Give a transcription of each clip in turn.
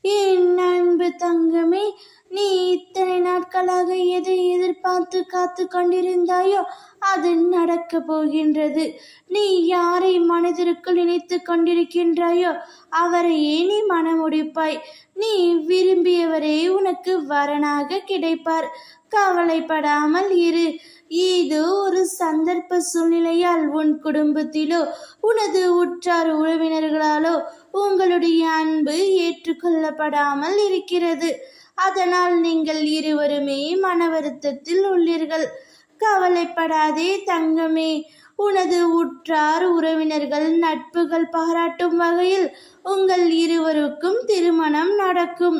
என் அன்பு தங்கமே, நீ இத்தனை நாட்களாக எதை எதிர்பார்த்து காத்து கொண்டிருந்தாயோ அது நடக்க போகின்றது. நீ யாரை மனதிற்குள் நினைத்து கொண்டிருக்கின்றாயோ அவரையே நீ மனமுடிப்பாய். நீ விரும்பியவரே உனக்கு வரனாக கிடைப்பார். கவலைப்படாமல் இரு. ஏதோ ஒரு சந்தர்ப்ப சூழ்நிலையால் உன் குடும்பத்திலோ உனது உற்றார் உறவினர்களாலோ உங்களுடைய அன்பு ஏற்றுக்கொள்ளப்படாமல் இருக்கிறது. அதனால் நீங்கள் இருவருமே மன வருத்தத்தில் உள்ளீர்கள். கவலைப்படாதே தங்கமே. உனது உற்றார் உறவினர்கள் நட்புகள் பாராட்டும் வகையில் உங்கள் இருவருக்கும் திருமணம் நடக்கும்.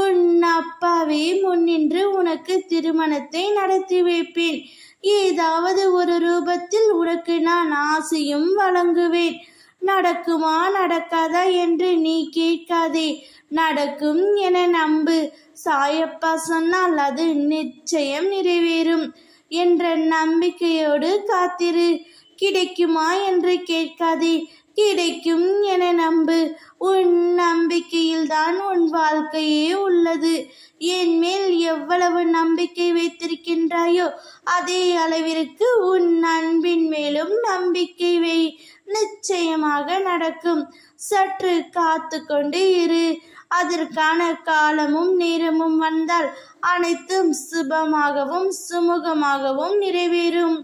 உன் அப்பாவே முன்னின்று உனக்கு திருமணத்தை நடத்தி வைப்பேன். ஏதாவது ஒரு ரூபத்தில் உனக்கு நான் ஆசையும் வழங்குவேன். நடக்குமா நடக்காதா என்று நீ கேட்காதே. நடக்கும் என நம்பு. சாயப்பா சொன்னால் அது நிச்சயம் நிறைவேறும் என்ற நம்பிக்கையோடு காத்திரு. கிடைக்குமா என்று கேட்காதே. கிடைக்கும் என நம்பு. உன் நம்பிக்கையில்தான் உன் வாழ்க்கையே உள்ளது. என் மேல் எவ்வளவு நம்பிக்கை வைத்திருக்கின்றாயோ அதே அளவிற்கு உன் அன்பின் மேலும் நம்பிக்கை வை. நிச்சயமாக நடக்கும். சற்று காத்து கொண்டு இரு. அதற்கான காலமும் நேரமும் வந்தால் அனைத்தும் சுபமாகவும் சுமூகமாகவும் நிறைவேறும்.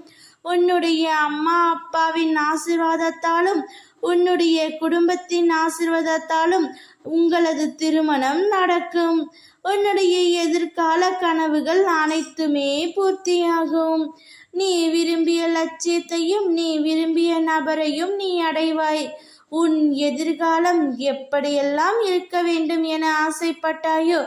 உன்னுடைய அம்மா அப்பாவின் ஆசீர்வாதத்தாலும் உன்னுடைய குடும்பத்தின் ஆசீர்வாதத்தாலும் உங்களது திருமணம் நடக்கும். உன்னுடைய எதிர்கால கனவுகள் அனைத்துமே பூர்த்தியாகும். நீ விரும்பிய லட்சியத்தையும் நீ விரும்பிய நபரையும் நீ அடைவாய். உன் எதிர்காலம் எப்படியெல்லாம் இருக்க வேண்டும் என ஆசைப்பட்டாயோ,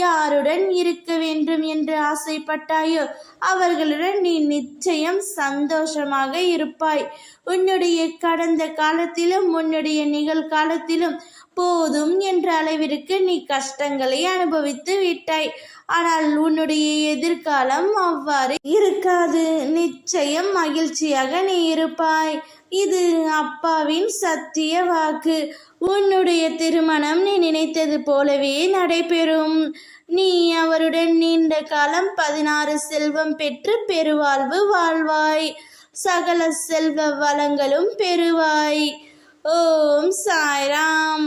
யாருடன் இருக்க வேண்டும் என்று ஆசைப்பட்டாயோ அவர்களுடன் நீ நிச்சயம் சந்தோஷமாக இருப்பாய். உன்னுடைய கடந்த காலத்திலும் உன்னுடைய நிகழ்காலத்திலும் போதும் என்ற அளவிற்கு நீ கஷ்டங்களை அனுபவித்து விட்டாய். ஆனால் உன்னுடைய எதிர்காலம் அவ்வாறு இருக்காது. நிச்சயம் மகிழ்ச்சியாக நீ இருப்பாய். இது அப்பாவின் சத்திய வாக்கு. உன்னுடைய திருமணம் நீ நினைத்தது போலவே நடைபெறும். நீ அவருடன் நீண்ட காலம் 16 செல்வம் பெற்று பெருவாழ்வு வாழ்வாய். சகல செல்வ வளங்களும் பெறுவாய். ஓம் சாய்ராம்.